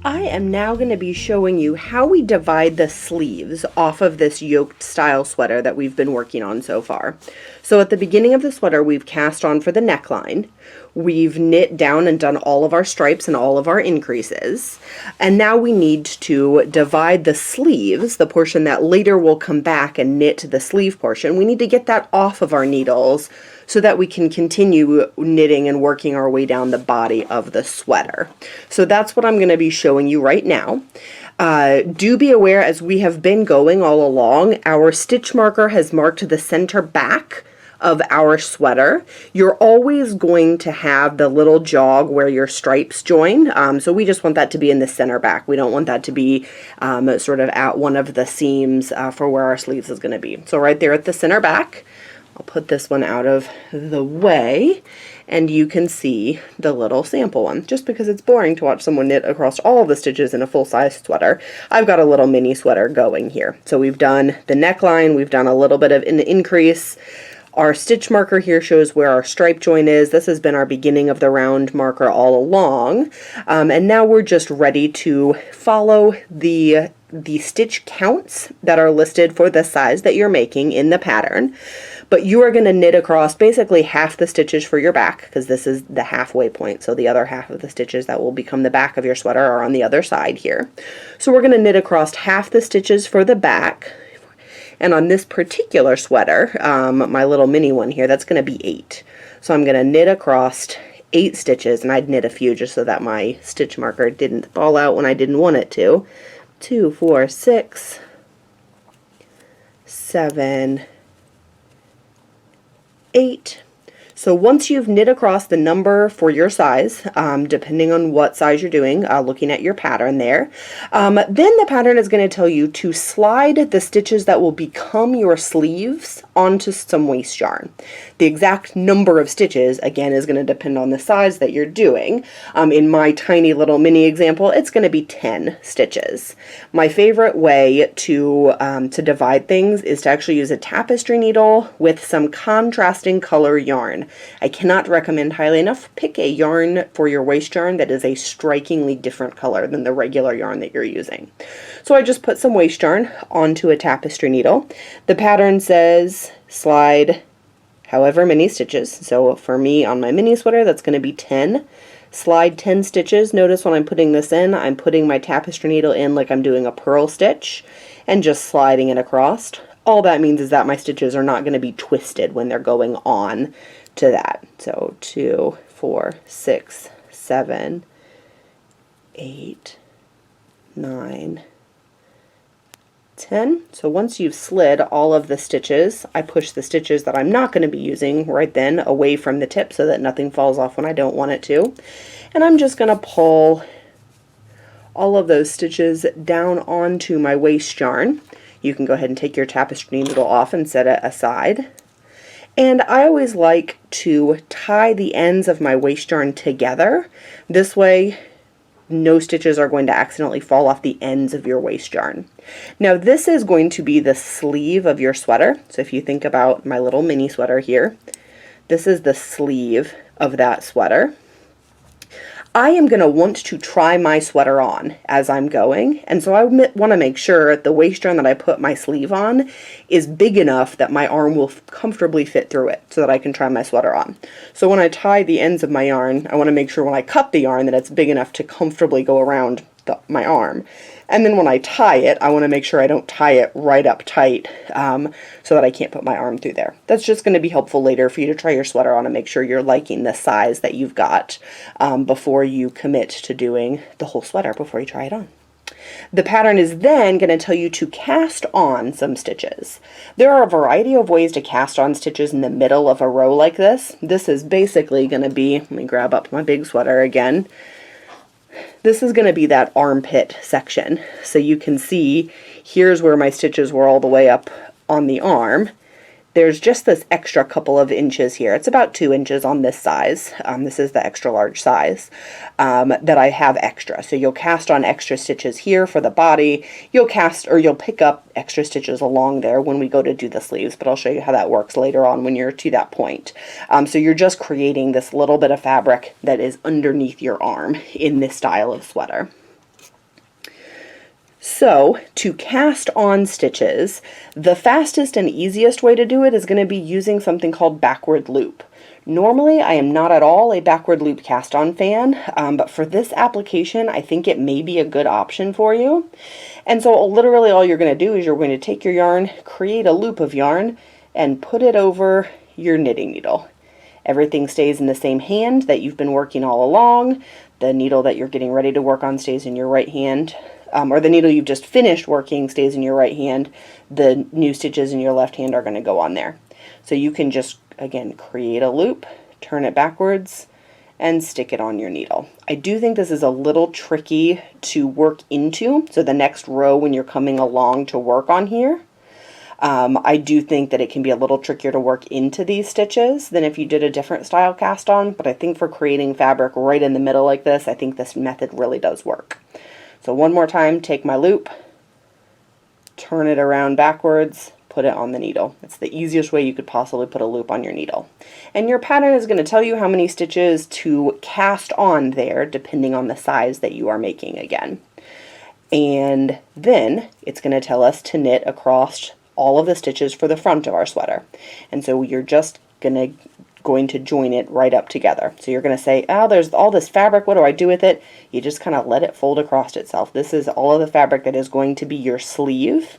I am now going to be showing you how we divide the sleeves off of this yoked style sweater that we've been working on so far. So at the beginning of the sweater, we've cast on for the neckline. We've knit down and done all of our stripes and all of our increases. And now we need to divide the sleeves, the portion that later will come back and knit the sleeve portion. We need to get that off of our needles so that we can continue knitting and working our way down the body of the sweater. So that's what I'm going to be showing you right now. Do be aware, as we have been going all along, our stitch marker has marked the center back of our sweater. You're always going to have the little jog where your stripes join, so we just want that to be in the center back. We don't want that to be sort of at one of the seams for where our sleeves is going to be. So right there at the center back, I'll put this one out of the way, and you can see the little sample one. Just because it's boring to watch someone knit across all of the stitches in a full-size sweater, I've got a little mini sweater going here. So we've done the neckline, we've done a little bit of an increase. Our stitch marker here shows where our stripe join is. This has been our beginning of the round marker all along. And now we're just ready to follow the stitch counts that are listed for the size that you're making in the pattern. But you are going to knit across basically half the stitches for your back, because this is the halfway point. So the other half of the stitches that will become the back of your sweater are on the other side here. So we're going to knit across half the stitches for the back. And on this particular sweater, my little mini one here, that's going to be 8. So I'm going to knit across 8 stitches, and I'd knit a few just so that my stitch marker didn't fall out when I didn't want it to. 2, 4, 6, 7, 8. So once you've knit across the number for your size, depending on what size you're doing, looking at your pattern there, then the pattern is going to tell you to slide the stitches that will become your sleeves onto some waste yarn. The exact number of stitches, again, is going to depend on the size that you're doing. In my tiny little mini example, it's going to be 10 stitches. My favorite way to divide things is to actually use a tapestry needle with some contrasting color yarn. I cannot recommend highly enough, pick a yarn for your waist yarn that is a strikingly different color than the regular yarn that you're using. So I just put some waist yarn onto a tapestry needle. The pattern says slide however many stitches. So for me on my mini sweater, that's going to be 10. Slide 10 stitches. Notice when I'm putting this in, I'm putting my tapestry needle in like I'm doing a purl stitch and just sliding it across. All that means is that my stitches are not going to be twisted when they're going on to that. So 2, 4, 6, 7, 8, 9, 10. So once you've slid all of the stitches, I push the stitches that I'm not going to be using right then away from the tip so that nothing falls off when I don't want it to. And I'm just going to pull all of those stitches down onto my waist yarn. You can go ahead and take your tapestry needle off and set it aside. And I always like to tie the ends of my waist yarn together. This way, no stitches are going to accidentally fall off the ends of your waist yarn. Now this is going to be the sleeve of your sweater. So if you think about my little mini sweater here, this is the sleeve of that sweater. I am going to want to try my sweater on as I'm going, and so I want to make sure the waist yarn that I put my sleeve on is big enough that my arm will comfortably fit through it so that I can try my sweater on. So when I tie the ends of my yarn, I want to make sure when I cut the yarn that it's big enough to comfortably go around my arm. And then when I tie it, I want to make sure I don't tie it right up tight so that I can't put my arm through there. That's just going to be helpful later for you to try your sweater on and make sure you're liking the size that you've got before you commit to doing the whole sweater before you try it on. The pattern is then going to tell you to cast on some stitches. There are a variety of ways to cast on stitches in the middle of a row like this. This is basically going to be, let me grab up my big sweater again. This is going to be that armpit section. So you can see here's where my stitches were all the way up on the arm. There's just this extra couple of inches here. It's about 2 inches on this size. This is the extra large size that I have extra. So you'll cast on extra stitches here for the body. You'll pick up extra stitches along there when we go to do the sleeves, but I'll show you how that works later on when you're to that point. So you're just creating this little bit of fabric that is underneath your arm in this style of sweater. So to cast on stitches, the fastest and easiest way to do it is going to be using something called backward loop. Normally, I am not at all a backward loop cast on fan, but for this application, I think it may be a good option for you. And so literally all you're going to do is you're going to take your yarn, create a loop of yarn, and put it over your knitting needle. Everything stays in the same hand that you've been working all along. The needle that you're getting ready to work on stays in your right hand, or the needle you've just finished working stays in your right hand. The new stitches in your left hand are going to go on there. So you can just, again, create a loop, turn it backwards, and stick it on your needle. I do think this is a little tricky to work into, so the next row when you're coming along to work on here, I do think that it can be a little trickier to work into these stitches than if you did a different style cast on, but I think for creating fabric right in the middle like this, I think this method really does work. So one more time, take my loop, turn it around backwards, put it on the needle. It's the easiest way you could possibly put a loop on your needle. And your pattern is going to tell you how many stitches to cast on there, depending on the size that you are making again. And then it's going to tell us to knit across all of the stitches for the front of our sweater. And so you're just going to join it right up together. So you're going to say, oh, there's all this fabric, what do I do with it? You just kind of let it fold across itself. This is all of the fabric that is going to be your sleeve.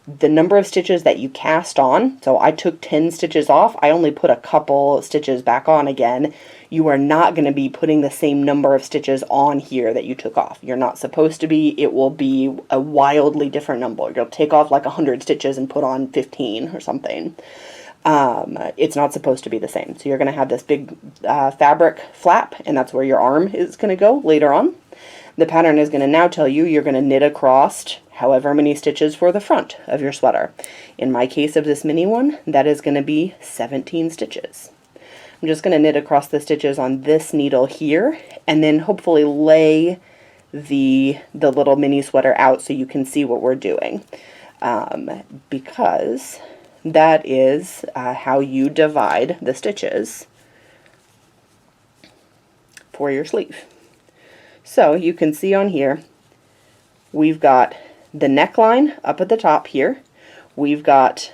The number of stitches that you cast on, so I took 10 stitches off, I only put a couple stitches back on again. You are not going to be putting the same number of stitches on here that you took off. You're not supposed to be. It will be a wildly different number. You'll take off like 100 stitches and put on 15 or something. It's not supposed to be the same. So you're going to have this big fabric flap, and that's where your arm is going to go later on. The pattern is going to now tell you you're going to knit across however many stitches for the front of your sweater. In my case of this mini one, that is going to be 17 stitches. I'm just going to knit across the stitches on this needle here, and then hopefully lay the little mini sweater out so you can see what we're doing, because that is how you divide the stitches for your sleeve. So you can see on here, we've got the neckline up at the top here. We've got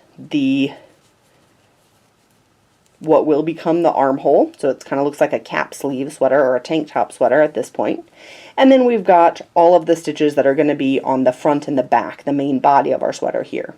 what will become the armhole, so it kind of looks like a cap sleeve sweater or a tank top sweater at this point. And then we've got all of the stitches that are going to be on the front and the back, the main body of our sweater here.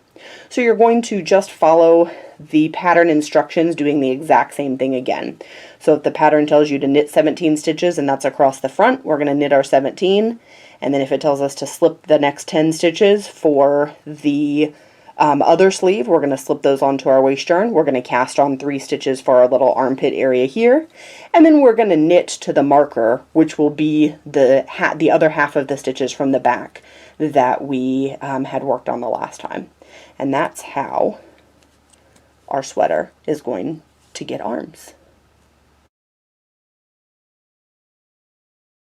So you're going to just follow the pattern instructions, doing the exact same thing again. So if the pattern tells you to knit 17 stitches and that's across the front, we're going to knit our 17. And then if it tells us to slip the next 10 stitches for the other sleeve, we're going to slip those onto our waist yarn. We're going to cast on 3 stitches for our little armpit area here. And then we're going to knit to the marker, which will be the other half of the stitches from the back that we had worked on the last time. And that's how our sweater is going to get arms.